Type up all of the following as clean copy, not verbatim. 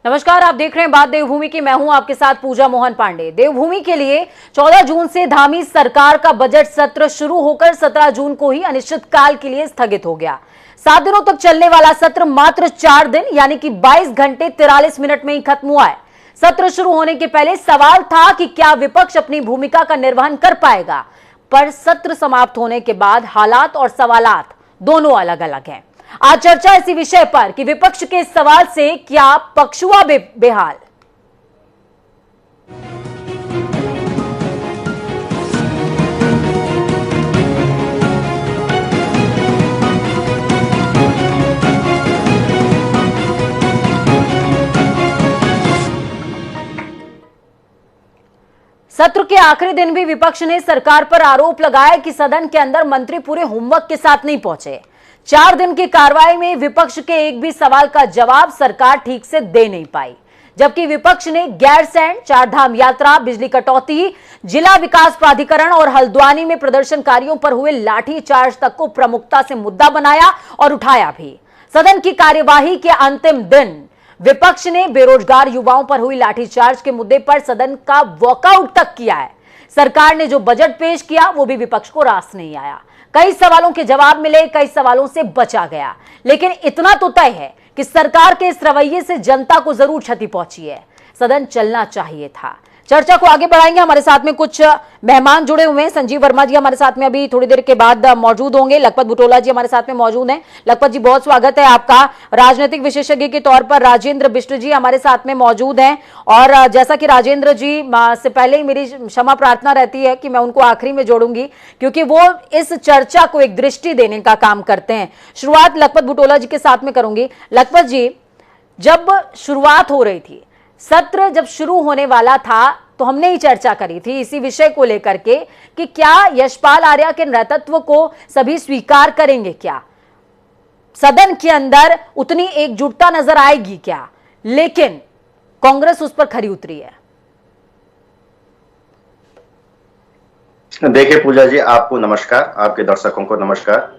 नमस्कार, आप देख रहे हैं बात देवभूमि की। मैं हूं आपके साथ पूजा मोहन पांडे। देवभूमि के लिए 14 जून से धामी सरकार का बजट सत्र शुरू होकर 17 जून को ही अनिश्चितकाल के लिए स्थगित हो गया। 7 दिनों तक चलने वाला सत्र मात्र 4 दिन यानी कि 22 घंटे 43 मिनट में ही खत्म हुआ है। सत्र शुरू होने के पहले सवाल था कि क्या विपक्ष अपनी भूमिका का निर्वहन कर पाएगा, पर सत्र समाप्त होने के बाद हालात और सवालात दोनों अलग अलग हैं। आज चर्चा इसी विषय पर कि विपक्ष के इस सवाल से क्या पक्ष हुआ बेहाल। सत्र के आखिरी दिन भी विपक्ष ने सरकार पर आरोप लगाया कि सदन के अंदर मंत्री पूरे होमवर्क के साथ नहीं पहुंचे। 4 दिन की कार्रवाई में विपक्ष के एक भी सवाल का जवाब सरकार ठीक से दे नहीं पाई, जबकि विपक्ष ने गैरसैंण, चारधाम यात्रा, बिजली कटौती, जिला विकास प्राधिकरण और हल्द्वानी में प्रदर्शनकारियों पर हुए लाठीचार्ज तक को प्रमुखता से मुद्दा बनाया और उठाया भी। सदन की कार्यवाही के अंतिम दिन विपक्ष ने बेरोजगार युवाओं पर हुई लाठीचार्ज के मुद्दे पर सदन का वॉकआउट तक किया है। सरकार ने जो बजट पेश किया वो भी विपक्ष को रास नहीं आया। कई सवालों के जवाब मिले, कई सवालों से बचा गया, लेकिन इतना तो तय है कि सरकार के इस रवैये से जनता को जरूर क्षति पहुंची है। सदन चलना चाहिए था। चर्चा को आगे बढ़ाएंगे। हमारे साथ में कुछ मेहमान जुड़े हुए हैं। संजीव वर्मा जी हमारे साथ में अभी थोड़ी देर के बाद मौजूद होंगे। लखपत बुटोला जी हमारे साथ में मौजूद हैं। लखपत जी, बहुत स्वागत है आपका। राजनीतिक विशेषज्ञ के तौर पर राजेंद्र बिष्ट जी हमारे साथ में मौजूद हैं। और जैसा कि राजेंद्र जी से पहले ही मेरी क्षमा प्रार्थना रहती है कि मैं उनको आखिरी में जोड़ूंगी, क्योंकि वो इस चर्चा को एक दृष्टि देने का काम करते हैं। शुरुआत लखपत बुटोला जी के साथ में करूंगी। लखपत जी, जब शुरुआत हो रही थी, सत्र जब शुरू होने वाला था, तो हमने ही चर्चा करी थी इसी विषय को लेकर के कि क्या यशपाल आर्या के नेतृत्व को सभी स्वीकार करेंगे, क्या सदन के अंदर उतनी एकजुटता नजर आएगी क्या, लेकिन कांग्रेस उस पर खरी उतरी है। देखिए पूजा जी, आपको नमस्कार, आपके दर्शकों को नमस्कार।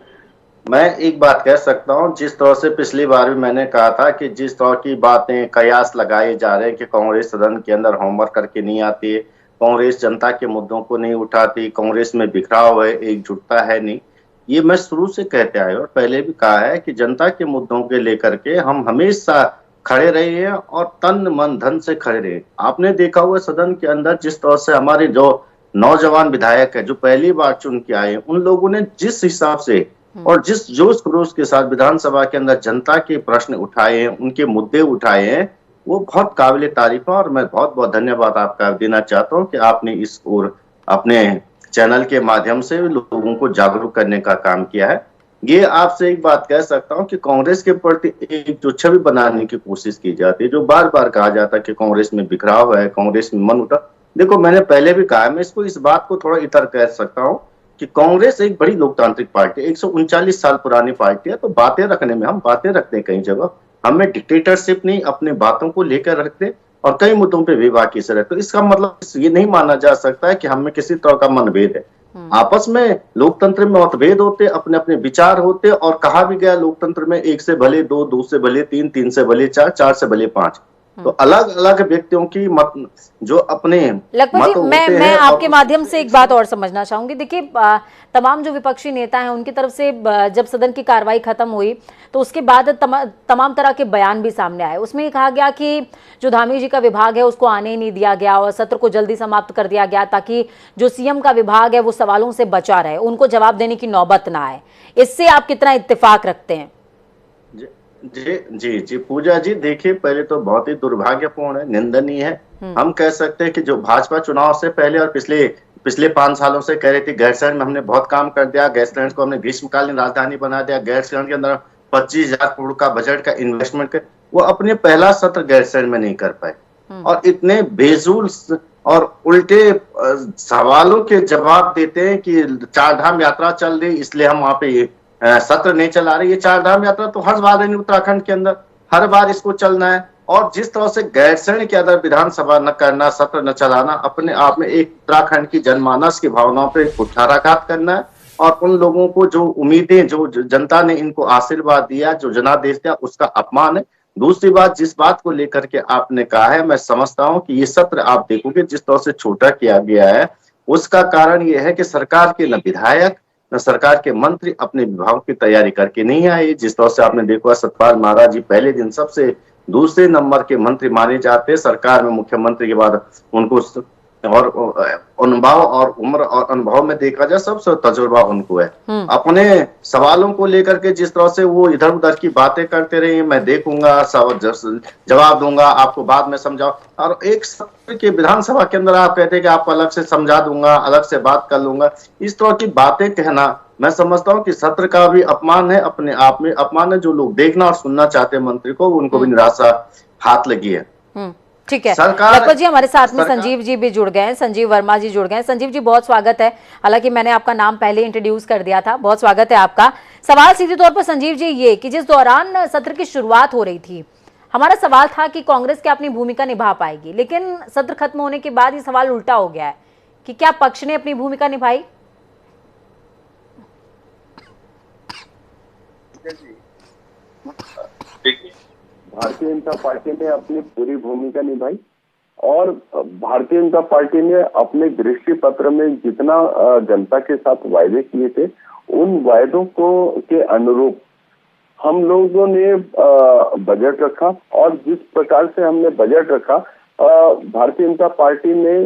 मैं एक बात कह सकता हूं, जिस तरह से पिछली बार भी मैंने कहा था कि जिस तरह की बातें कयास लगाए जा रहे हैं कि कांग्रेस सदन के अंदर होमवर्क करके नहीं आती है, कांग्रेस जनता के मुद्दों को नहीं उठाती, कांग्रेस में बिखराव है, एकजुटता है नहीं, ये मैं शुरू से कहते आए और पहले भी कहा है कि जनता के मुद्दों के लेकर के हम हमेशा खड़े रहे हैं और तन मन धन से खड़े रहे। आपने देखा हुआ सदन के अंदर जिस तरह से हमारे जो नौजवान विधायक है जो पहली बार चुन के आए, उन लोगों ने जिस हिसाब से और जिस जोश खरोश के साथ विधानसभा के अंदर जनता के प्रश्न उठाए हैं, उनके मुद्दे उठाए हैं, वो बहुत काबिले तारीफ है। और मैं बहुत बहुत धन्यवाद आपका देना चाहता हूं कि आपने इस ओर अपने चैनल के माध्यम से लोगों को जागरूक करने का काम किया है। ये आपसे एक बात कह सकता हूं कि कांग्रेस के प्रति एक जो छवि बनाने की कोशिश की जाती है, जो बार बार कहा जाता है कि कांग्रेस में बिखराव है, कांग्रेस में मन उठा, देखो मैंने पहले भी कहा है, मैं इसको इस बात को थोड़ा इतर कह सकता हूँ कि कांग्रेस एक बड़ी लोकतांत्रिक पार्टी है, 139 साल पुरानी पार्टी है, तो बातें रखने में हम बातें रखते हैं कई जगह, हमें डिक्टेटरशिप नहीं, अपने बातों को लेकर रखते और कई मुद्दों पे बेबाकी से रहते। तो इसका मतलब ये नहीं माना जा सकता है कि हमें किसी तरह का मनभेद है। आपस में लोकतंत्र में मतभेद होते, अपने अपने विचार होते, और कहा भी गया लोकतंत्र में 1 से भले 2, 2 से भले 3, 3 से भले 4, 4 से भले 5। तो अलग अलग व्यक्तियों की मत जो अपने लखपत जी, मैं आपके माध्यम से एक बात और समझना चाहूंगी। देखिए, तमाम जो विपक्षी नेता हैं उनकी तरफ से जब सदन की कार्रवाई खत्म हुई तो उसके बाद तमाम तरह के बयान भी सामने आए। उसमें ये कहा गया कि जो धामी जी का विभाग है उसको आने ही नहीं दिया गया और सत्र को जल्दी समाप्त कर दिया गया ताकि जो सीएम का विभाग है वो सवालों से बचा रहे, उनको जवाब देने की नौबत ना आए। इससे आप कितना इत्तेफाक रखते हैं? जी जी जी पूजा जी, देखिए पहले तो बहुत ही दुर्भाग्यपूर्ण है, निंदनीय है। हम कह सकते हैं कि जो भाजपा चुनाव से पहले और पिछले 5 सालों से कह रही थी गैरसैंण में हमने बहुत काम कर दिया, गैरसैंण को हमने ग्रीष्मकालीन राजधानी बना दिया, गैरसैंण के अंदर 25,000 करोड़ का बजट का इन्वेस्टमेंट कर, वो अपने पहला सत्र गैरसैंण में नहीं कर पाए और इतने बेजूल और उल्टे सवालों के जवाब देते हैं कि चारधाम यात्रा चल रही इसलिए हम वहां पे सत्र नहीं चला रहे। ये चारधाम यात्रा तो हर बार उत्तराखंड के अंदर हर बार इसको चलना है, और जिस तरह से गैरसैंण के अंदर विधानसभा न करना, सत्र न चलाना, अपने आप में एक उत्तराखंड की जनमानस की भावनाओं पर कुठाराघात करना है। और उन लोगों को जो उम्मीदें, जो जनता ने इनको आशीर्वाद दिया, जो जनादेश दिया, उसका अपमान है। दूसरी बात, जिस बात को लेकर के आपने कहा है, मैं समझता हूं कि ये सत्र आप देखोगे जिस तरह से छोटा किया गया है, उसका कारण ये है कि सरकार के न विधायक न सरकार के मंत्री अपने विभाग की तैयारी करके नहीं आए। जिस तरह से आपने देखा, सतपाल महाराज जी पहले दिन सबसे दूसरे नंबर के मंत्री माने जाते सरकार में, मुख्यमंत्री के बाद उनको, और अनुभव और उम्र और अनुभव में देखा जाए सबसे तजुर्बा उनको है। अपने सवालों को लेकर के जिस तरह से वो इधर उधर की बातें करते रहे, मैं देखूंगा, जवाब दूंगा, आपको बाद में समझाओ, और एक सत्र के विधानसभा के अंदर आप कहते हैं कि आपको अलग से समझा दूंगा, अलग से बात कर लूंगा, इस तरह की बातें कहना मैं समझता हूं कि सत्र का भी अपमान है, अपने आप में अपमान है। जो लोग देखना और सुनना चाहते हैं मंत्री को, उनको भी निराशा हाथ लगी है। ठीक है, सरकार, लखपत जी हमारे साथ में संजीव जी भी जुड़ गए हैं, संजीव वर्मा जी जुड़ गए हैं। संजीव जी बहुत स्वागत है, हालांकि मैंने आपका नाम पहले इंट्रोड्यूस कर दिया था, बहुत स्वागत है आपका। सवाल सीधे तौर पर संजीव जी ये कि जिस दौरान सत्र की शुरुआत हो रही थी, हमारा सवाल था कि कांग्रेस क्या अपनी भूमिका निभा पाएगी, लेकिन सत्र खत्म होने के बाद ये सवाल उल्टा हो गया है कि क्या पक्ष ने अपनी भूमिका निभाई? भारतीय जनता पार्टी ने अपनी पूरी भूमिका निभाई और भारतीय जनता पार्टी ने अपने दृष्टि पत्र में जितना जनता के साथ वायदे किए थे, उन वायदों को के अनुरूप हम लोगों ने बजट रखा। और जिस प्रकार से हमने बजट रखा, भारतीय जनता पार्टी ने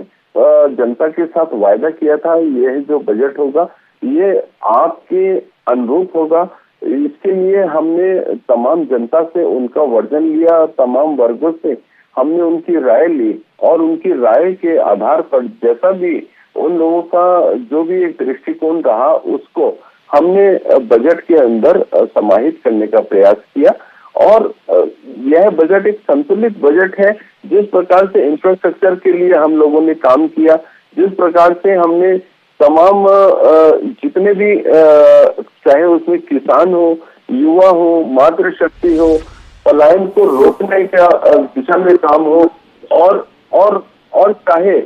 जनता के साथ वायदा किया था, यह जो बजट होगा ये आपके अनुरूप होगा। इसके लिए हमने तमाम जनता से उनका वर्जन लिया, तमाम वर्गों से हमने उनकी राय ली और उनकी राय के आधार पर जैसा भी उन लोगों का जो भी एक दृष्टिकोण रहा, उसको हमने बजट के अंदर समाहित करने का प्रयास किया। और यह बजट एक संतुलित बजट है। जिस प्रकार से इंफ्रास्ट्रक्चर के लिए हम लोगों ने काम किया, जिस प्रकार से हमने तमाम जितने भी चाहे उसमें किसान हो, युवा हो, मातृशक्ति हो, पलायन को रोकने का दिशा में काम हो, और चाहे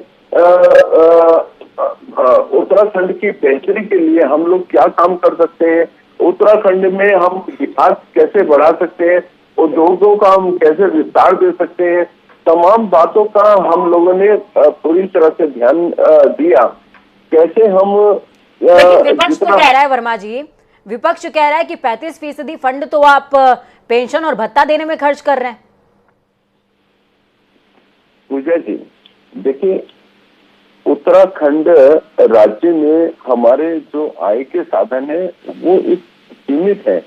उत्तराखंड की बेहतरी के लिए हम लोग क्या काम कर सकते हैं, उत्तराखंड में हम विकास कैसे बढ़ा सकते हैं, उद्योगों का हम कैसे विस्तार दे सकते हैं, तमाम बातों का हम लोगों ने पूरी तरह से ध्यान दिया। कैसे हम विपक्ष तो कह रहा है, वर्मा जी, विपक्ष कह रहा है कि 35% फंड तो आप पेंशन और भत्ता देने में खर्च कर रहे हैं। पूजा जी देखिए, उत्तराखंड राज्य में हमारे जो आय के साधन है वो एक सीमित है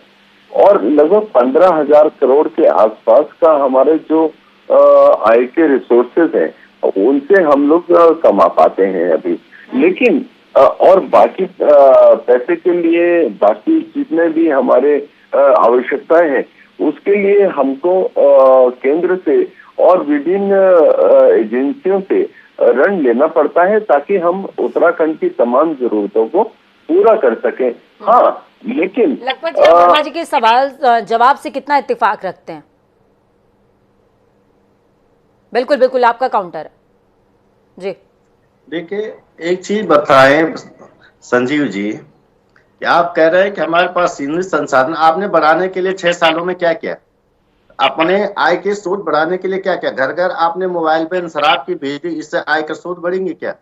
और लगभग 15,000 करोड़ के आसपास का हमारे जो आय के रिसोर्सेज हैं उनसे हम लोग कमा पाते हैं अभी। लेकिन और बाकी पैसे के लिए बाकी जितने भी हमारे आवश्यकताएं हैं उसके लिए हमको केंद्र से और विभिन्न एजेंसियों से ऋण लेना पड़ता है ताकि हम उत्तराखंड की तमाम जरूरतों को पूरा कर सकें। हाँ, लेकिन लखपत जी, वर्मा जी के सवाल जवाब से कितना इत्तेफाक रखते हैं? बिल्कुल बिल्कुल, आपका काउंटर जी। देखिए, एक चीज बताएं संजीव जी, कि आप कह रहे हैं कि हमारे पास सीमित संसाधन, आपने बढ़ाने के लिए 6 सालों में क्या किया? अपने आय के स्रोत बढ़ाने के लिए क्या क्या? घर घर आपने मोबाइल पे शराब की भेज दी, इससे आय के स्रोत बढ़ेंगे क्या?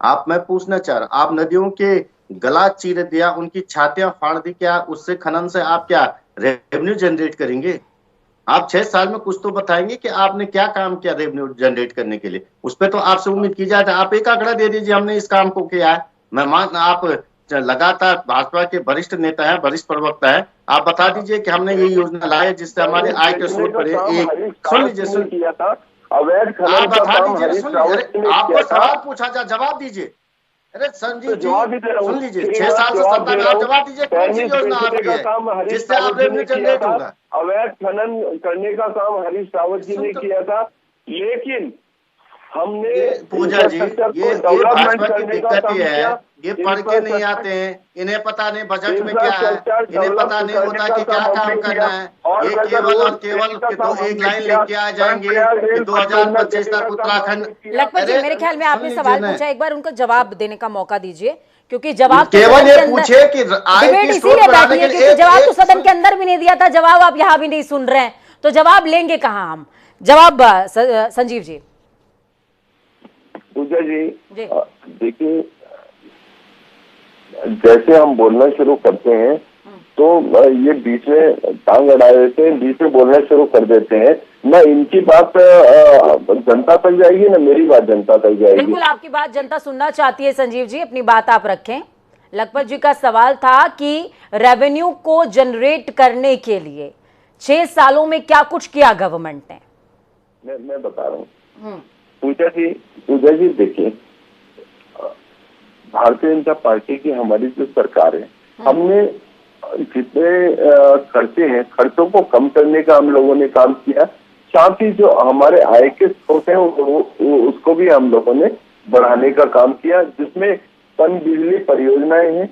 आप, मैं पूछना चाह रहा, आप नदियों के गला चीर दिया, उनकी छातियां फाड़ दी, क्या उससे खनन से आप क्या रेवेन्यू जनरेट करेंगे? आप 6 साल में कुछ तो बताएंगे कि आपने क्या काम किया रेवेन्यू जनरेट करने के लिए। उस पर तो आपसे उम्मीद की जाए, आप एक आंकड़ा दे दीजिए हमने इस काम को किया है। मैं मान, आप लगातार भाजपा के वरिष्ठ नेता हैं, वरिष्ठ प्रवक्ता है, आप बता दीजिए कि हमने ये योजना लाई जिससे हमारे आय के स्रोत बढ़े। एक सुन लीजिए, किया था अवैध खनन आप का बता काम दीजिए, हरीश सुन रावत लीजिए, ने आपको किया था। सवाल पूछा जा, जवाब दीजिए। अरे संजीव जी सुन लीजिए, 6 श्रीनिवास साल से सत्ता में, आप जवाब दीजिए कौन सी योजना आपकी का काम है हरीश जिससे रावत आप जी रेवेन्यू ने किया जनरेट था। होगा? अवैध खनन करने का काम हरीश रावत जी ने किया था, लेकिन हमने पूजा जी, ये भाजपा की दिक्कत ये है, ये पढ़ के नहीं आते हैं, इन्हें पता नहीं बजट में क्या है, इन्हें पता नहीं होता कि क्या काम करना है। ये केवल और केवल तो एक लाइन लेके आ जाएंगे कि 2025 तक उत्तराखंड। लखपत जी, मेरे ख्याल में आपने सवाल पूछा, एक बार उनका जवाब देने का मौका दीजिए, क्योंकि जवाब केवल ये पूछे कि आय की स्रोत बढ़ाने के लिए जवाब तो सदन के अंदर भी नहीं दिया था, जवाब आप यहाँ भी नहीं सुन रहे हैं, तो जवाब लेंगे कहां हम? जवाब संजीव जी। पूजा जी जी। देखिए, जैसे हम बोलना शुरू करते हैं तो ये बीच में टांग अड़ा देते हैं, बीच में बोलना शुरू कर देते हैं। ना इनकी बात जनता तक जाएगी, ना मेरी बात जनता तक जाएगी। बिल्कुल, आपकी बात जनता सुनना चाहती है संजीव जी, अपनी बात आप रखें। लखपत जी का सवाल था कि रेवेन्यू को जनरेट करने के लिए 6 सालों में क्या कुछ किया गवर्नमेंट ने? मैं बता रहा हूँ पूजा जी देखिए, भारतीय जनता पार्टी की हमारी जो सरकार है, हमने जितने खर्चे हैं, खर्चों को कम करने का हम लोगों ने काम किया। साथ ही जो हमारे आय के स्रोत हैं उसको भी हम लोगों ने बढ़ाने का काम किया, जिसमें पन बिजली परियोजनाएं हैं,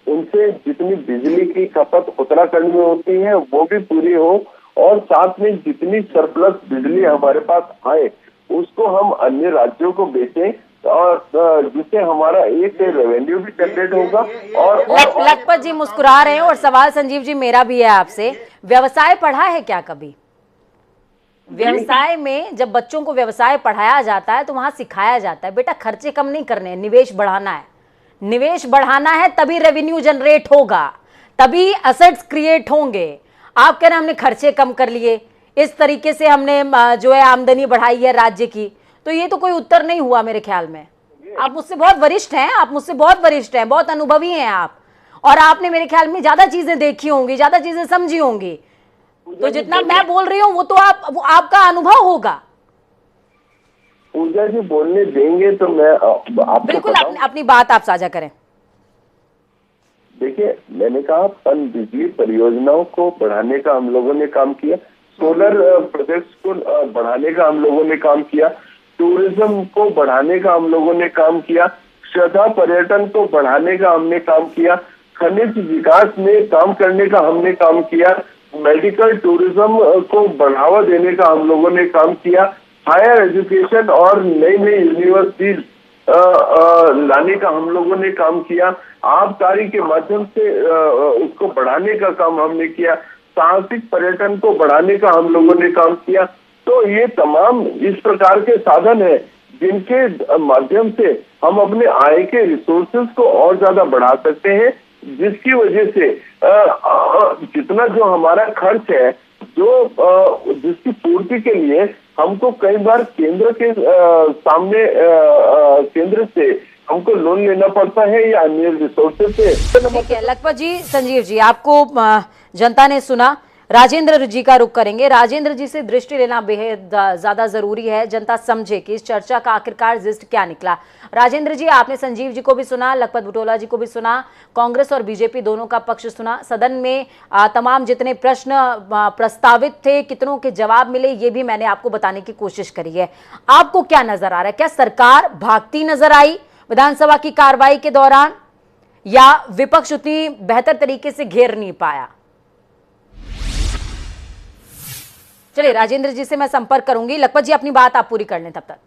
उनसे जितनी बिजली की खपत उत्तराखंड में होती है वो भी पूरी हो, और साथ में जितनी सरप्लस बिजली हमारे पास आए उसको हम अन्य राज्यों को बेचें, और जिससे हमारा एक रेवेन्यू भी जनरेट होगा। और लखपत जी मुस्कुरा रहे हैं, और सवाल संजीव जी मेरा भी है आपसे, व्यवसाय पढ़ा है क्या कभी? व्यवसाय में जब बच्चों को व्यवसाय पढ़ाया जाता है तो वहां सिखाया जाता है बेटा खर्चे कम नहीं करने हैं, निवेश बढ़ाना है। निवेश बढ़ाना है तभी रेवेन्यू जनरेट होगा, तभी असेट्स क्रिएट होंगे। आप कह रहे हैं हमने खर्चे कम कर लिए, इस तरीके से हमने जो है आमदनी बढ़ाई है राज्य की, तो ये तो कोई उत्तर नहीं हुआ मेरे ख्याल में। आप मुझसे बहुत वरिष्ठ हैं, आप मुझसे बहुत वरिष्ठ हैं, बहुत अनुभवी हैं आप, और आपने मेरे ख्याल में ज्यादा चीजें देखी होंगी, ज्यादा चीजें समझी होंगी, तो जितना मैं बोल रही हूँ वो तो वो आपका अनुभव होगा। पूजा जी बोलने देंगे तो मैं आपको बिल्कुल अपनी बात आप साझा करें। देखिए, मैंने कहा पन बिजली परियोजनाओं को बढ़ाने का हम लोगों ने काम किया, सोलर प्रोजेक्ट्स को बढ़ाने का हम लोगों ने काम किया, टूरिज्म को बढ़ाने का हम लोगों ने काम किया, श्रद्धा पर्यटन को बढ़ाने का हमने काम किया, खनिज विकास में काम करने का हमने काम किया, मेडिकल टूरिज्म को बढ़ावा देने का हम लोगों ने काम किया, हायर एजुकेशन और नई नई यूनिवर्सिटीज लाने का हम लोगों ने काम किया, आबकारी के माध्यम से उसको बढ़ाने का काम हमने किया, साहसिक पर्यटन को बढ़ाने का हम लोगों ने काम किया। तो ये तमाम इस प्रकार के साधन है जिनके माध्यम से हम अपने आय के रिसोर्सेज को और ज्यादा बढ़ा सकते हैं, जिसकी वजह से जितना जो हमारा खर्च है, जो जिसकी पूर्ति के लिए हमको कई बार केंद्र के सामने केंद्र से हमको लोन लेना पड़ता है या अन्य रिसोर्सेज से। ठीक है लखपत जी, संजीव जी आपको जनता ने सुना। राजेंद्र जी का रुख करेंगे। राजेंद्र जी से दृष्टि लेना बेहद ज्यादा जरूरी है, जनता समझे कि इस चर्चा का आखिरकार जिस्ट क्या निकला। राजेंद्र जी, आपने संजीव जी को भी सुना, लखपत बुटोला जी को भी सुना, कांग्रेस और बीजेपी दोनों का पक्ष सुना। सदन में तमाम जितने प्रश्न प्रस्तावित थे, कितनों के जवाब मिले, ये भी मैंने आपको बताने की कोशिश करी है। आपको क्या नजर आ रहा है? क्या सरकार भागती नजर आई विधानसभा की कार्रवाई के दौरान, या विपक्ष उतनी बेहतर तरीके से घेर नहीं पाया? चलिए राजेंद्र जी से मैं संपर्क करूंगी। लखपत जी अपनी बात आप पूरी कर लें तब तक।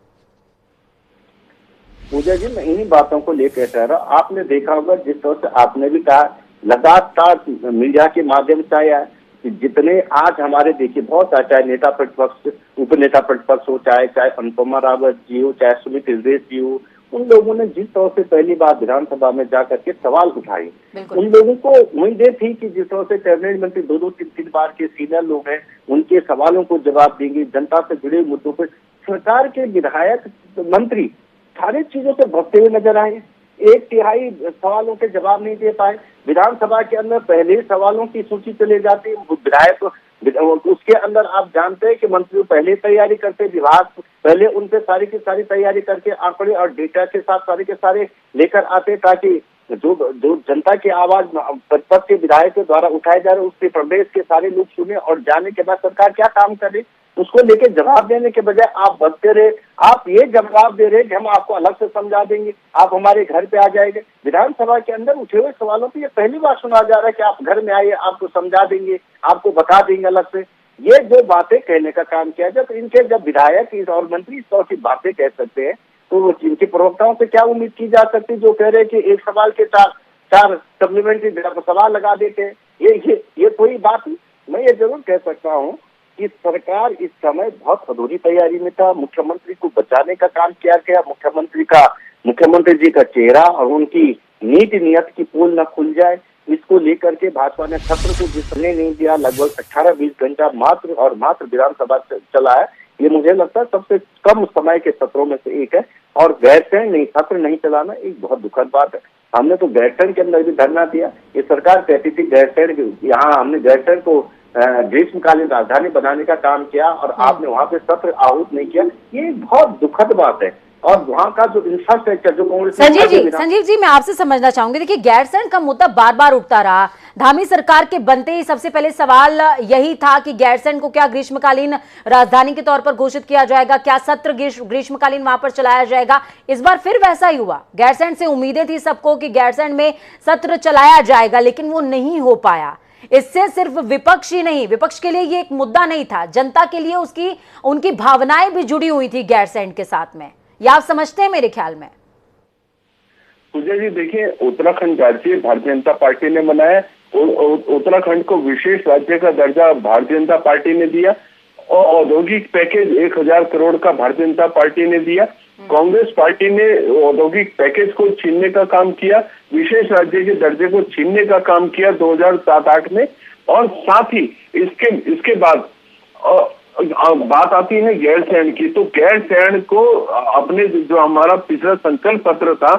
पूजा जी, मैं इन्हीं बातों को लेकर कह रहा हूं। आपने देखा होगा, जिस तरह से आपने भी कहा, लगातार मीडिया के माध्यम से आया कि जितने आज हमारे देखिए बहुत चाहे नेता प्रतिपक्ष, उपनेता प्रतिपक्ष हो, चाहे अनुपमा रावत जी हो, चाहे सुमित इजरेश जी हो, उन लोगों ने जिस तरह से पहली बार विधानसभा में जाकर के सवाल उठाए, उन लोगों को उम्मीदें थी कि जिस तरह से कैबिनेट मंत्री 2-3 बार के सीनियर लोग हैं, उनके सवालों को जवाब देंगे, जनता से जुड़े मुद्दों पर। सरकार के विधायक मंत्री सारी चीजों से भटकते हुए नजर आए, 1/3 सवालों के जवाब नहीं दे पाए। विधानसभा के अंदर पहले सवालों की सूची चले जाती, विधायक उसके अंदर आप जानते हैं कि मंत्री पहले तैयारी करते, विभाग पहले उनसे सारी की सारी तैयारी करके आंकड़े और डेटा के साथ सारे के सारे लेकर आते, ताकि जो जनता की आवाज प्रतिपक्ष के विधायक के द्वारा उठाए जा रहे उसके प्रदेश के सारे लोग सुने और जाने के बाद सरकार क्या काम करे उसको लेके जवाब देने के बजाय आप बचते रहे। आप ये जवाब दे रहे कि हम आपको अलग से समझा देंगे, आप हमारे घर पे आ जाएंगे। विधानसभा के अंदर उठे हुए सवालों पे ये पहली बार सुना जा रहा है कि आप घर में आइए, आपको समझा देंगे, आपको बता देंगे अलग से। ये जो बातें कहने का काम किया जाए, तो इनके जब विधायक और मंत्री इस तरह की बातें कह सकते हैं, तो इनके प्रवक्ताओं से क्या उम्मीद की जा सकती, जो कह रहे हैं कि एक सवाल के चार सप्लीमेंट्री सवाल लगा देते हैं। ये कोई बात नहीं। मैं ये जरूर कह सकता हूँ कि सरकार इस समय बहुत अधूरी तैयारी में था। मुख्यमंत्री को बचाने का काम किया गया। मुख्यमंत्री जी का चेहरा और उनकी नीति नियत की पोल न खुल जाए, इसको लेकर के भाजपा ने सत्र को जिसने नहीं दिया, लगभग 18-20 घंटा मात्र विधानसभा चला है। ये मुझे लगता है सबसे कम समय के सत्रों में से एक है। और गैरसैंण सत्र नहीं चलाना एक बहुत दुखद बात है। हमने तो गैरसैंण के अंदर भी धरना दिया। ये सरकार कहती थी गैरसैंण, यहाँ हमने गैरसैंण को ग्रीष्मकालीन राजधानी बनाने का काम किया और आपने वहां पे सत्र आहूत नहीं किया। ये बहुत दुखद बात है। और वहाँ का जो इंफ्रास्ट्रक्चर जो कांग्रेस संजीव जी मैं आपसे समझना चाहूंगी, देखिए गैरसैंण का मुद्दा बार बार उठता रहा। धामी सरकार के बनते ही सबसे पहले सवाल यही था कि गैरसैंण को क्या ग्रीष्मकालीन राजधानी के तौर पर घोषित किया जाएगा, क्या सत्र ग्रीष्मकालीन वहां पर चलाया जाएगा। इस बार फिर वैसा ही हुआ। गैरसैंण से उम्मीदें थी सबको कि गैरसैंण में सत्र चलाया जाएगा, लेकिन वो नहीं हो पाया। इससे सिर्फ विपक्ष ही नहीं, विपक्ष के लिए ये एक मुद्दा नहीं था, जनता के लिए उनकी भावनाएं भी जुड़ी हुई थी गैरसैंण के साथ में। ये आप समझते हैं मेरे ख्याल में? पूजा जी देखिए, उत्तराखंड राज्य भारतीय जनता पार्टी ने बनाया। उत्तराखंड को विशेष राज्य का दर्जा भारतीय जनता पार्टी ने दिया और औद्योगिक पैकेज 1000 करोड़ का भारतीय जनता पार्टी ने दिया। कांग्रेस पार्टी ने औद्योगिक पैकेज को छीनने का काम किया, विशेष राज्य के दर्जे को छीनने का काम किया 2007-8 में। और साथ ही इसके बाद बात आती है गैरसैंण की। तो गैरसैंण को अपने जो हमारा पिछला संकल्प पत्र था,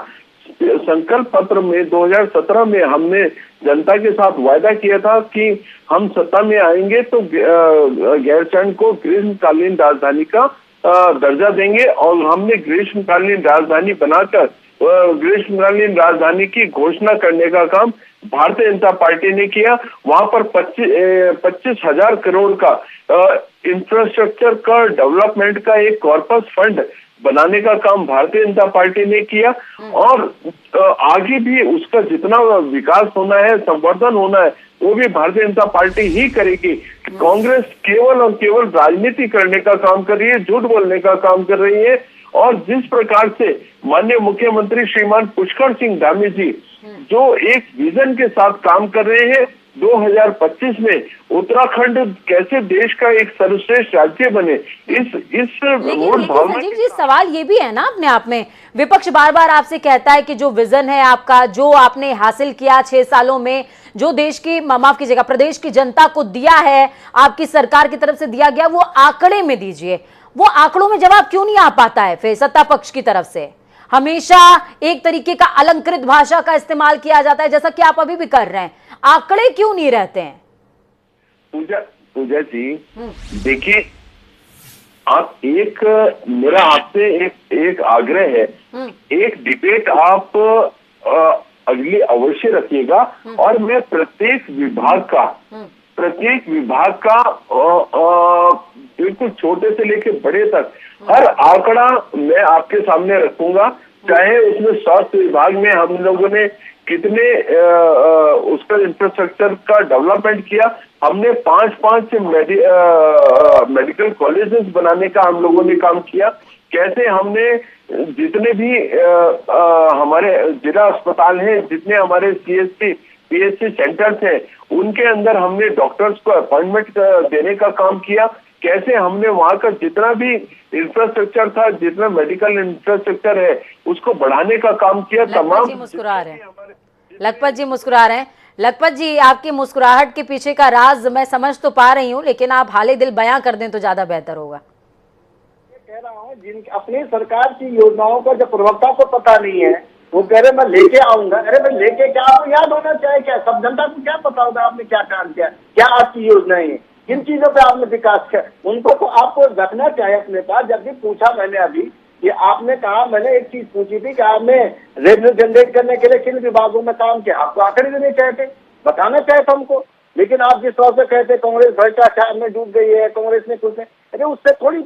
संकल्प पत्र में 2017 में हमने जनता के साथ वायदा किया था कि हम सत्ता में आएंगे तो गैरसैंण को ग्रीष्मकालीन राजधानी का दर्जा देंगे। और हमने ग्रीष्मकालीन राजधानी बनाकर ग्रीष्मकालीन राजधानी की घोषणा करने का काम भारतीय जनता पार्टी ने किया। वहां पर 25,000 करोड़ का इंफ्रास्ट्रक्चर का डेवलपमेंट का एक कॉर्पस फंड बनाने का काम भारतीय जनता पार्टी ने किया। और आगे भी उसका जितना विकास होना है, संवर्धन होना है, वो भी भारतीय जनता पार्टी ही करेगी। कांग्रेस केवल और केवल राजनीति करने का काम कर रही है, झूठ बोलने का काम कर रही है। और जिस प्रकार से माननीय मुख्यमंत्री श्रीमान पुष्कर सिंह धामी जी जो एक विजन के साथ काम कर रहे हैं, 2025 में उत्तराखंड कैसे देश का एक सर्वश्रेष्ठ राज्य बने, इस मूल भावना। संजीव जी सवाल ये भी है ना अपने आप में, विपक्ष बार बार आपसे कहता है कि जो विजन है आपका, जो आपने हासिल किया 6 सालों में, जो देश की माफ कीजिएगा प्रदेश की जनता को दिया है, आपकी सरकार की तरफ से दिया गया, वो आंकड़े में दीजिए। वो आंकड़ों में जवाब क्यों नहीं आ पाता है फिर सत्ता पक्ष की तरफ से? हमेशा एक तरीके का अलंकृत भाषा का इस्तेमाल किया जाता है, जैसा कि आप अभी भी कर रहे हैं। आंकड़े क्यों नहीं रहते हैं? पूजा जी देखिए, आप मेरा आपसे एक आग्रह है, एक डिबेट आप अगली अवश्य रखिएगा। और मैं प्रत्येक विभाग का बिल्कुल छोटे से लेके बड़े तक हर आंकड़ा मैं आपके सामने रखूंगा। चाहे उसमें स्वास्थ्य विभाग में हम लोगों ने कितने उसका इंफ्रास्ट्रक्चर का डेवलपमेंट किया, हमने 5 मेडिकल कॉलेजेस बनाने का हम लोगों ने काम किया। कैसे हमने जितने भी हमारे जिला अस्पताल हैं, जितने हमारे CSC PSC सेंटर्स हैं, उनके अंदर हमने डॉक्टर्स को अपॉइंटमेंट देने का काम किया। कैसे हमने वहां का जितना भी इंफ्रास्ट्रक्चर था, जितना मेडिकल इंफ्रास्ट्रक्चर है, उसको बढ़ाने का काम किया। तमाम मुस्कुरा रहे हैं लखपत जी, मुस्कुरा रहे हैं। लखपत जी, आपकी मुस्कुराहट के पीछे का राज मैं समझ तो पा रही हूँ, लेकिन आप हाले दिल बयां कर दें तो ज्यादा बेहतर होगा। कह रहा हूँ, जिनकी अपनी सरकार की योजनाओं का जब प्रवक्ता को पता नहीं है, वो कह रहे मैं लेके आऊंगा। अरे मैं लेके क्या, आपको याद होना चाहिए क्या? सब जनता को क्या पता होगा आपने क्या काम किया, क्या आपकी योजनाएं हैं, किन चीजों पे आपने विकास किया। उनको तो आपको रखना चाहिए अपने पास। जब भी पूछा मैंने अभी कि आपने कहा, मैंने एक चीज पूछी थी कि आपने रेवेन्यू जनरेट करने के लिए किन विभागों में काम किया, आपको आंकड़े देने चाहिए थे, बताना चाहिए था हमको। लेकिन आप जिस तरह से कहते कांग्रेस भ्रष्टाचार में डूब गई है, कांग्रेस ने कुछ नहीं, अरे उससे थोड़ी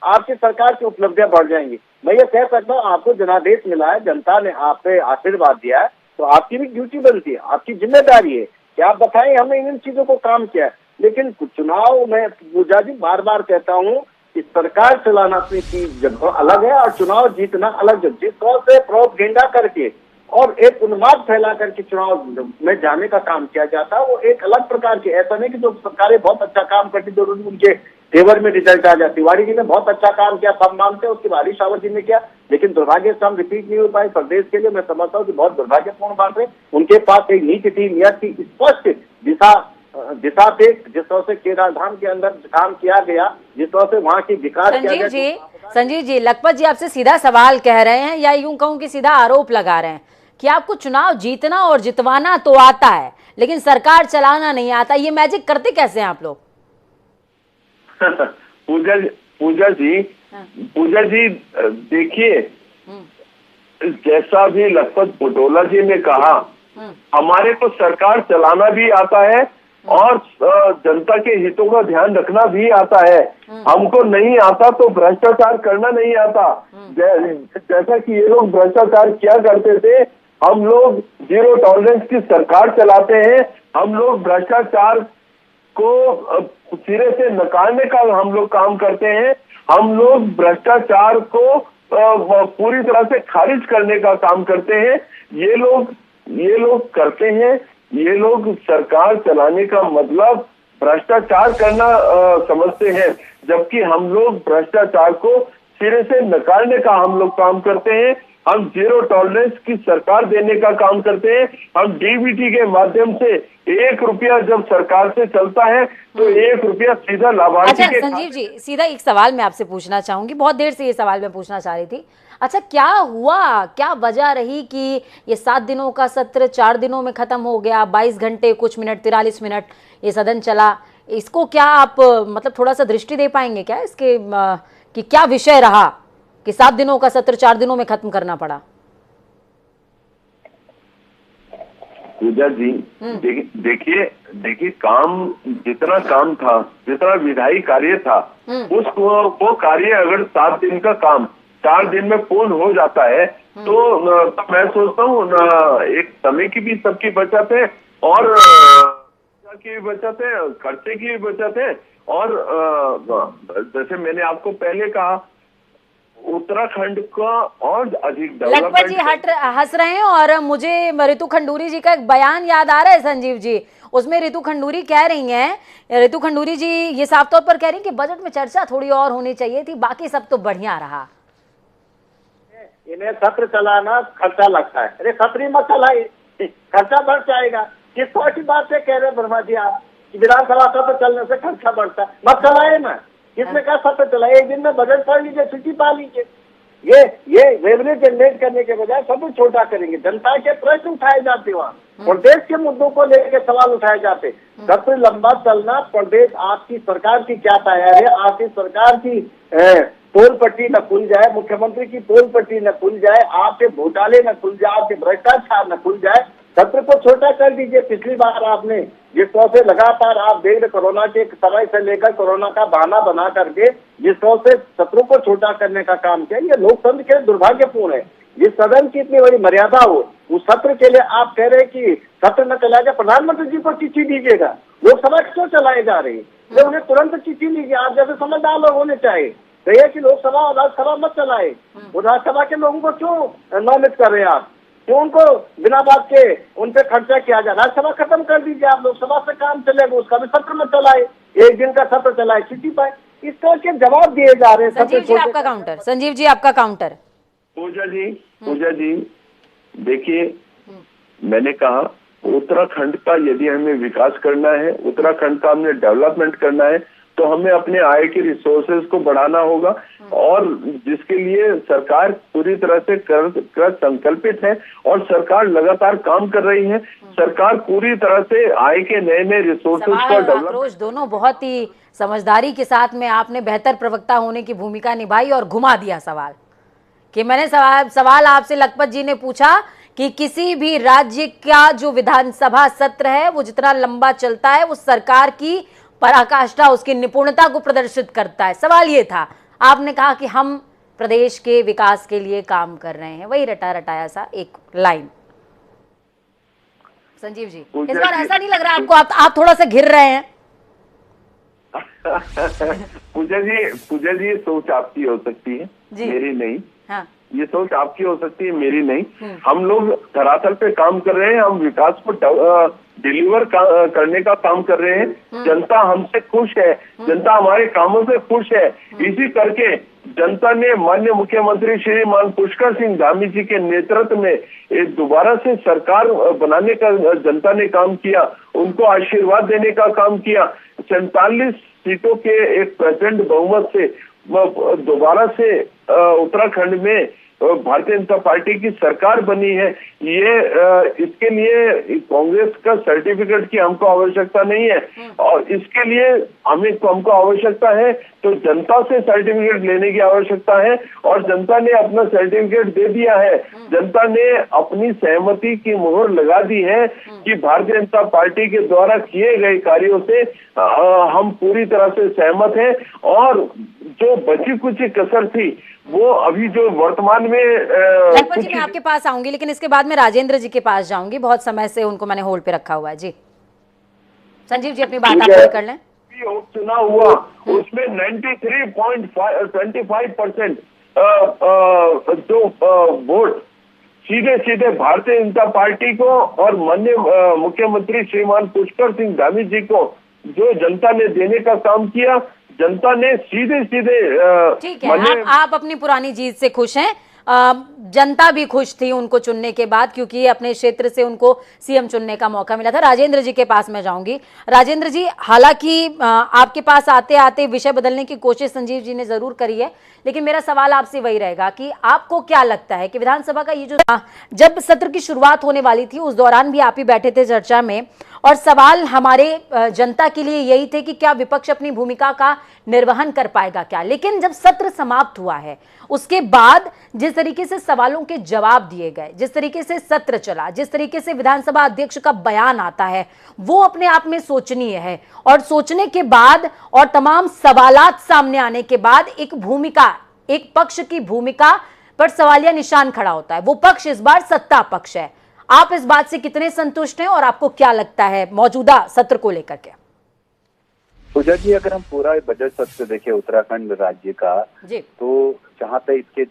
आपकी सरकार की उपलब्धियां बढ़ जाएंगी। मैं ये कह सकता हूँ, आपको जनादेश मिला है, जनता ने आप पे आशीर्वाद दिया है, तो आपकी भी ड्यूटी बनती है, आपकी जिम्मेदारी है कि आप बताएं हमने इन चीजों को काम किया है। लेकिन चुनाव में पूजा जी बार बार कहता हूँ कि सरकार चलाना की जगह अलग है और चुनाव जीतना अलग। जिस तरह से प्रोपेगेंडा करके और एक उन्माद फैला करके चुनाव में जाने का काम किया जाता है, वो एक अलग प्रकार की, ऐसा नहीं कि जो सरकारें बहुत अच्छा काम करती जरूरी उनके फेवर में रिजल्ट आ जाती। तिवारी जी ने बहुत अच्छा काम किया, सब मानते हैं, उसके बाद हरीश रावत जी ने किया, लेकिन दुर्भाग्य से हम रिपीट नहीं हो पाए। प्रदेश के लिए मैं समझता हूँ कि बहुत दुर्भाग्यपूर्ण बात है। उनके पास एक नीति थी, नियत थी, स्पष्ट दिशा थे, जिस तरह से केदारधाम के अंदर काम किया गया, जिस तरह से वहाँ की विकास किया गया। संजीव जी, लखपत जी आपसे सीधा सवाल कह रहे हैं, या यूं कहूं कि सीधा आरोप लगा रहे हैं कि आपको चुनाव जीतना और जितवाना तो आता है, लेकिन सरकार चलाना नहीं आता। ये मैजिक करते कैसे हैं आप लोग? पूजा जी देखिए, जैसा भी लखपत बुटोला जी ने कहा, हमारे को सरकार चलाना भी आता है और जनता के हितों का ध्यान रखना भी आता है। हमको नहीं आता तो भ्रष्टाचार करना नहीं आता। जैसा कि ये लोग भ्रष्टाचार किया करते थे, हम लोग जीरो टॉलरेंस की सरकार चलाते हैं। हम लोग भ्रष्टाचार को सिरे से नकारने का हम लोग काम करते हैं। हम लोग भ्रष्टाचार को पूरी तरह से खारिज करने का काम करते हैं। ये लोग करते हैं। ये लोग सरकार चलाने का मतलब भ्रष्टाचार करना समझते हैं, जबकि हम लोग भ्रष्टाचार को सिरे से नकारने का हम लोग काम करते हैं। हम जीरो टॉलरेंस की सरकार देने का काम करते हैं। हम डीबीटी के माध्यम से 1 रुपया जब सरकार से चलता है तो 1 रुपया सीधा लाभार्थी के। संजीव जी, सीधा एक सवाल मैं आपसे पूछना चाहूंगी, बहुत देर से ये सवाल मैं पूछना चाह रही थी। अच्छा, क्या हुआ, क्या वजह रही कि ये 7 दिनों का सत्र 4 दिनों में खत्म हो गया? 22 घंटे कुछ मिनट 43 मिनट ये सदन चला। इसको क्या आप मतलब थोड़ा सा दृष्टि दे पाएंगे क्या इसके कि क्या विषय रहा कि 7 दिनों का सत्र 4 दिनों में खत्म करना पड़ा? पूजा जी देखिए काम था, जितना विधायी कार्य था, वो कार्य अगर 7 दिन का काम 4 दिन में पूर्ण हो जाता है तो मैं सोचता हूँ एक समय की भी सबकी बचत है और की भी बचत है, खर्चे की भी बचत है। और जैसे मैंने आपको पहले कहा, उत्तराखंड का और अधिक लखपत जी हंस रहे हैं और मुझे रितु खंडूरी जी का एक बयान याद आ रहा है संजीव जी। उसमें रितु खंडूरी कह रही हैं, रितु खंडूरी जी ये साफ तौर पर कह रही हैं कि बजट में चर्चा थोड़ी और होनी चाहिए थी, बाकी सब तो बढ़िया रहा। इन्हें सत्र चलाना खर्चा लगता है। अरे सत्र मत चलाइए, खर्चा बढ़ जाएगा। किस तरह की बात से कह रहे हैं वर्मा जी आप कि विधानसभा सत्र चलने से खर्चा बढ़ता है? मत चलाए ना। किसने कहा सत्र चलाए? एक दिन में बजट पढ़ लीजिए, छुट्टी पा लीजिए। ये रेवेन्यू जनरेट करने के बजाय सब कुछ छोटा करेंगे। जनता के प्रश्न उठाए जाते वहाँ, प्रदेश के मुद्दों को लेकर सवाल उठाए जाते। सत्र लंबा चलना, प्रदेश आपकी सरकार की क्या तैयारी है? आपकी सरकार की पोल पट्टी न खुल जाए, मुख्यमंत्री की पोल पट्टी न खुल जाए, आपके घोटाले न खुल जाए, आपके भ्रष्टाचार न खुल जाए। सत्र को छोटा कर दीजिए। पिछली बार आपने जिस तरह से लगातार आप देख रहे कोरोना के समय से लेकर कोरोना का बहाना बना करके जिस तरह से सत्रों को छोटा करने का काम किया, ये लोकतंत्र के लिए दुर्भाग्यपूर्ण है। जिस सदन की इतनी बड़ी मर्यादा हो, उस सत्र के लिए आप कह रहे हैं कि सत्र न चलाया जाए। प्रधानमंत्री जी को चिट्ठी दीजिएगा। लोकसभा क्यों चलाए जा रही है? उन्हें तुरंत चिट्ठी लीजिए। आप जैसे समझदार लोग होने चाहिए, कहिए कि लोकसभा और राज्यसभा मत चलाए। वो राज्यसभा के लोगों को क्यों नामित कर रहे हैं आप? क्यों उनको बिना बात के उन पे खर्चा किया जाए? राज्यसभा खत्म कर दीजिए, आप लोकसभा से काम चलेगा, उसका भी सत्र में चलाए। 1 दिन का सत्र चलाए, चिट्ठी पाए। इस तरह के जवाब दिए जा रहे हैं। संजीव जी आपका काउंटर। संजीव जी आपका काउंटर। पूजा जी देखिए, मैंने कहा उत्तराखंड का यदि हमें विकास करना है, उत्तराखंड का हमें डेवलपमेंट करना है, तो हमें अपने आय के रिसोर्सेज को बढ़ाना होगा और जिसके लिए सरकार पूरी तरह से कर संकल्पित है और सरकार लगातार काम कर रही है। सरकार पूरी तरह से आय के नए रिसोर्सेज को डेवलप। दोनों बहुत ही समझदारी के साथ में आपने बेहतर प्रवक्ता होने की भूमिका निभाई और घुमा दिया सवाल कि मैंने सवाल आपसे लखपत जी ने पूछा कि किसी भी राज्य का जो विधानसभा सत्र है वो जितना लंबा चलता है वो सरकार की पराकाष्ठा, उसकी निपुणता को प्रदर्शित करता है। सवाल ये था, आपने कहा कि हम प्रदेश के विकास के लिए काम कर रहे हैं, वही रटा रटाया सा एक लाइन। संजीव जी, इस बार ऐसा नहीं लग रहा आपको आप थोड़ा सा घिर रहे हैं? पूजा जी सोच आपकी हो सकती है, मेरी नहीं। हाँ। ये सोच आपकी हो सकती है, मेरी नहीं। हम लोग धरातल पे काम कर रहे हैं, हम विकास को डिलीवर करने का काम कर रहे हैं। जनता हमसे खुश है, जनता हमारे कामों से खुश है। इसी करके जनता ने माननीय मुख्यमंत्री श्रीमान पुष्कर सिंह धामी जी के नेतृत्व में एक दोबारा से सरकार बनाने का जनता ने काम किया, उनको आशीर्वाद देने का काम किया। 47 सीटों के एक प्रचंड बहुमत से दोबारा से उत्तराखंड में भारतीय जनता पार्टी की सरकार बनी है। ये इसके लिए कांग्रेस का सर्टिफिकेट की हमको आवश्यकता नहीं है, और इसके लिए हमको आवश्यकता है तो जनता से सर्टिफिकेट लेने की आवश्यकता है, और जनता ने अपना सर्टिफिकेट दे दिया है। जनता ने अपनी सहमति की मुहर लगा दी है कि भारतीय जनता पार्टी के द्वारा किए गए कार्यों से हम पूरी तरह से सहमत हैं, और जो बची कुछ कसर थी वो अभी जो वर्तमान में लखपत जी मैं आपके पास आऊंगी, लेकिन इसके बाद मैं राजेंद्र जी के पास जाऊंगी। बहुत समय से उनको मैंने होल्ड पे रखा हुआ है। जी संजीव जी अपनी बात आप पूरी कर लें। चुनाव हुआ उसमें 93.25% जो वोट सीधे भारतीय जनता पार्टी को और माननीय मुख्यमंत्री श्रीमान पुष्कर सिंह धामी जी को जो जनता ने देने का काम किया, जनता ने सीधे ठीक है। आप अपनी पुरानी जीत से खुश हैं। जनता भी खुश थी उनको चुनने के बाद, क्योंकि अपने क्षेत्र से उनको सीएम चुनने का मौका मिला था। राजेंद्र जी के पास मैं जाऊंगी। राजेंद्र जी, हालांकि आपके पास आते आते विषय बदलने की कोशिश संजीव जी ने जरूर करी है, लेकिन मेरा सवाल आपसे वही रहेगा कि आपको क्या लगता है कि विधानसभा का ये जो जब सत्र की शुरुआत होने वाली थी उस दौरान भी आप ही बैठे थे चर्चा में, और सवाल हमारे जनता के लिए यही थे कि क्या विपक्ष अपनी भूमिका का निर्वहन कर पाएगा क्या। लेकिन जब सत्र समाप्त हुआ है उसके बाद जिस तरीके से सवालों के जवाब दिए गए, जिस तरीके से सत्र चला, जिस तरीके से विधानसभा अध्यक्ष का बयान आता है, वो अपने आप में सोचनीय है। और सोचने के बाद और तमाम सवालात सामने आने के बाद एक भूमिका, एक पक्ष की भूमिका पर सवालिया निशान खड़ा होता है। वो पक्ष इस बार सत्ता पक्ष है। आप इस बात से कितने संतुष्ट हैं और आपको क्या लगता है मौजूदा सत्र को लेकर के? पूजा जी, अगर हम पूरा बजट सत्र देखें उत्तराखंड राज्य का, तो जहाँ पे इसके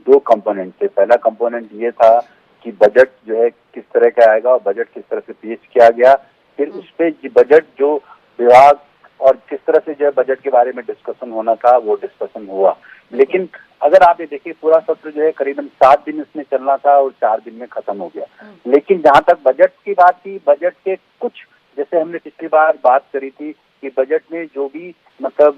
दो कंपोनेंट थे। पहला कंपोनेंट ये था कि बजट जो है किस तरह का आएगा और बजट किस तरह से पेश किया गया। फिर उस पे बजट जो विभाग और किस तरह से जो है बजट के बारे में डिस्कशन होना था वो डिस्कशन हुआ। लेकिन अगर आप ये देखिए पूरा सत्र जो है करीबन 7 दिन इसमें चलना था और 4 दिन में खत्म हो गया। लेकिन जहाँ तक बजट की बात थी, बजट के कुछ, जैसे हमने पिछली बार बात करी थी कि बजट में जो भी मतलब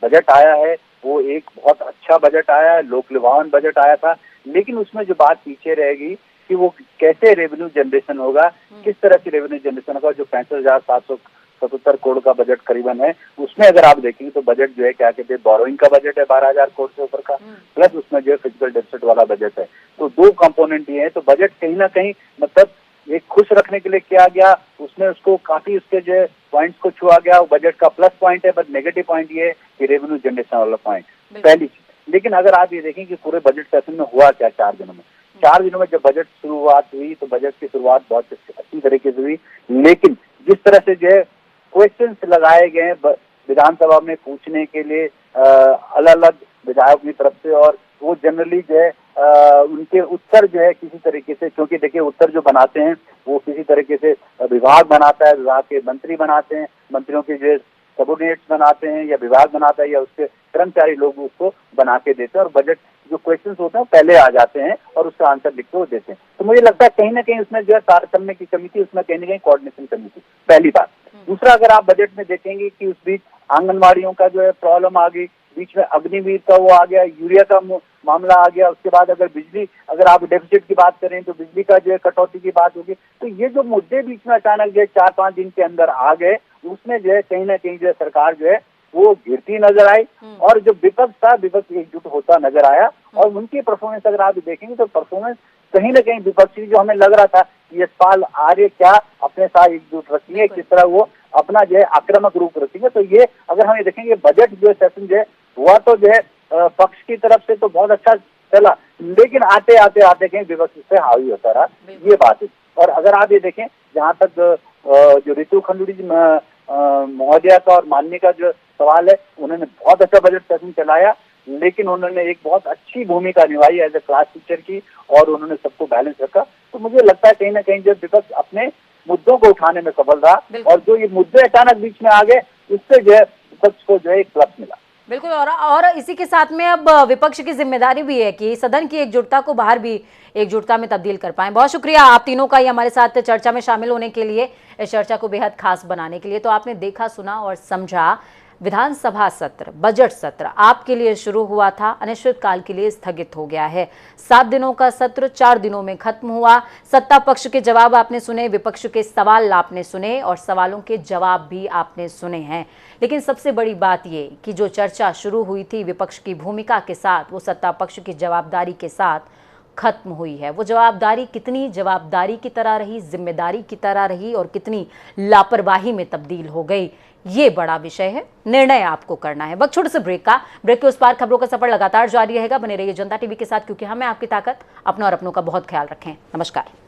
बजट आया है वो एक बहुत अच्छा बजट आया है, लोक लुभावन बजट आया था। लेकिन उसमें जो बात पीछे रहेगी कि वो कैसे रेवेन्यू जनरेशन होगा, किस तरह से रेवेन्यू जनरेशन होगा। जो 65,777 करोड़ का बजट करीबन है, उसमें अगर आप देखेंगे तो बजट जो है क्या कहते हैं बोरोइंग का बजट है 12,000 करोड़ से ऊपर का, प्लस उसमें जो है फिजिकल डेफिसिट वाला बजट है। तो दो कंपोनेंट ये है। तो बजट कहीं ना कहीं मतलब एक खुश रखने के लिए किया गया, उसमें उसको काफी उसके जो है पॉइंट्स को छुआ गया। बजट का प्लस पॉइंट है, बट नेगेटिव पॉइंट ये है कि रेवेन्यू जनरेशन वाला पॉइंट पहली चीज। लेकिन अगर आप ये देखें कि पूरे बजट सेशन में हुआ क्या 4 दिनों में, 4 दिनों में जब बजट शुरुआत हुई तो बजट की शुरुआत बहुत अच्छी तरीके से हुई। लेकिन जिस तरह से जो है क्वेश्चंस लगाए गए विधानसभा में पूछने के लिए अलग अलग विधायकों की तरफ से, और वो जनरली जो है उनके उत्तर जो है किसी तरीके से, क्योंकि देखिए उत्तर जो बनाते हैं वो किसी तरीके से विभाग बनाता है, विभाग के मंत्री बनाते हैं, मंत्रियों के जो सबोर्डिनेट्स बनाते हैं या विभाग बनाता है या उसके कर्मचारी लोग उसको बना के देते हैं, और बजट जो क्वेश्चंस होते हैं पहले आ जाते हैं और उसका आंसर लिख के वो देते हैं। तो मुझे लगता है कहीं ना कहीं उसमें जो है तारतम्य की कमी थी, उसमें कहीं ना कहीं कोऑर्डिनेशन कमी थी, पहली बात। दूसरा, अगर आप बजट में देखेंगे कि उस बीच आंगनबाड़ियों का जो है प्रॉब्लम आ गई, बीच में अग्निवीर का वो आ गया, यूरिया का मामला आ गया, उसके बाद अगर बिजली, अगर आप डेफिसिट की बात करें तो बिजली का जो है कटौती की बात होगी। तो ये जो मुद्दे बीच में अचानक जो है 4-5 दिन के अंदर आ गए, उसमें जो है कहीं ना कहीं जो है सरकार जो है वो गिरती नजर आई, और जो विपक्ष था विपक्ष एकजुट होता नजर आया। और उनकी परफॉर्मेंस अगर आप देखेंगे तो परफॉर्मेंस कहीं ना कहीं विपक्षी जो हमें लग रहा था कि यशपाल आर्य क्या अपने साथ एकजुट रखेंगे, किस तरह वो अपना जो है आक्रामक रूप रखेंगे। तो ये अगर हम ये देखेंगे बजट जो सेशन जो है हुआ तो जो है पक्ष की तरफ से तो बहुत अच्छा चला, लेकिन आते आते कहीं विपक्ष से हावी होता रहा, ये बात है। और अगर आप ये देखें जहाँ तक जो रितु खंडूड़ी महोदया का और माननीय का जो सवाल है, उन्होंने बहुत अच्छा बजट सेशन चलाया। लेकिन उन्होंने एक बहुत अच्छी भूमिका निभाई एज ए क्लास टीचर की, और उन्होंने सबको बैलेंस रखा। तो मुझे लगता है कहीं ना कहीं जब विपक्ष अपने मुद्दों को उठाने में सफल रहा, और जो ये मुद्दे अचानक बीच में आ गए, उससे जो है विपक्ष को जो है एक प्लस मिला। बिल्कुल, और इसी के साथ में अब विपक्ष की जिम्मेदारी भी है कि सदन की एकजुटता को बाहर भी एकजुटता में तब्दील कर पाएं। बहुत शुक्रिया आप तीनों का ये हमारे साथ चर्चा में शामिल होने के लिए, इस चर्चा को बेहद खास बनाने के लिए। तो आपने देखा, सुना और समझा, विधानसभा सत्र, बजट सत्र आपके लिए शुरू हुआ था, अनिश्चितकाल के लिए स्थगित हो गया है। 7 दिनों का सत्र 4 दिनों में खत्म हुआ। सत्ता पक्ष के जवाब आपने सुने, विपक्ष के सवाल आपने सुने, और सवालों के जवाब भी आपने सुने हैं। लेकिन सबसे बड़ी बात ये कि जो चर्चा शुरू हुई थी विपक्ष की भूमिका के साथ, वो सत्ता पक्ष की जवाबदारी के साथ खत्म हुई है। वो जवाबदारी कितनी जवाबदारी की तरह रही, जिम्मेदारी की तरह रही, और कितनी लापरवाही में तब्दील हो गई, ये बड़ा विषय है। निर्णय आपको करना है। वक्त छोटे से ब्रेक का। ब्रेक के उस पार खबरों का सफर लगातार जारी रहेगा। बने रहिए जनता टीवी के साथ, क्योंकि हमें आपकी ताकत। अपना और अपनों का बहुत ख्याल रखें। नमस्कार।